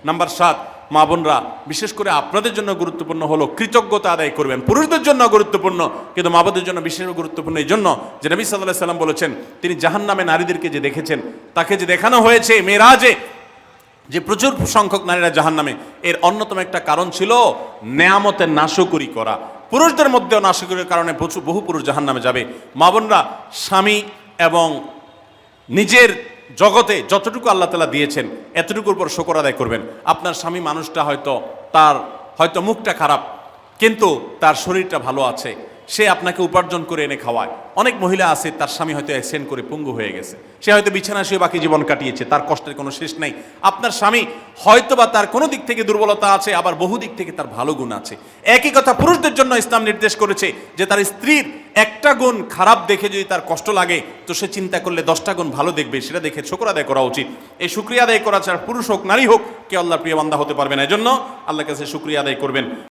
Number 7, মা বোনরা বিশেষ করে আপনাদের জন্য গুরুত্বপূর্ণ হলো কৃতজ্ঞতা আদায় করবেন। পুরুষদের জন্য গুরুত্বপূর্ণ, কিন্তু মা বোনদের জন্য বিশেষ গুরুত্বপূর্ণ এই জন্য যে নবী সাল্লাল্লাহু আলাইহি সাল্লাম বলেছেন, তিনি জাহান্নামে নারীদেরকে যে দেখেছেন, তাকে যে দেখানো হয়েছে মেরাজে যে প্রচুর সংখ্যক নারীরা জাহান্নামে, এর অন্যতম একটা কারণ ছিল নেয়ামতের নাশকরি করা। পুরুষদের মধ্যেও নাশকরির কারণে বহু পুরুষ জাহান্নামে যাবে। মা বোনরা স্বামী এবং নিজের জগতে যতটুকু আল্লাহ তাআলা দিয়েছেন এতটুকুর উপর শুকর আদায় করবেন। আপনার স্বামী মানুষটা হয়তো মুখটা খারাপ, কিন্তু তার শরীরটা ভালো আছে, সে আপনাকে উপার্জন করে এনে খাওয়ায়। অনেক মহিলা আছে তার স্বামী হয়তো অ্যাক্সিডেন্ট করে পঙ্গু হয়ে গেছে, সে হয়তো বিছানা শুয়ে বাকি জীবন কাটিয়েছে, তার কষ্টের কোনো শেষ নাই। আপনার স্বামী হয়তো বা তার কোনো দিক থেকে দুর্বলতা আছে, আবার বহু দিক থেকে তার ভালো গুণ আছে। একই কথা পুরুষদের জন্য ইসলাম নির্দেশ করেছে যে তার স্ত্রীর একটা গুণ খারাপ দেখে যদি তার কষ্ট লাগে, তো সে চিন্তা করলে 10টা গুণ ভালো দেখবে, সেটা দেখে শুকর আদায় করা উচিত। এই শুকরিয়া আদায় করা ছাড়া পুরুষ হোক নারী হোক কেউ আল্লাহর প্রিয় বান্দা হতে পারবে না। এজন্য আল্লাহর কাছে শুকরিয়া আদায় করবেন।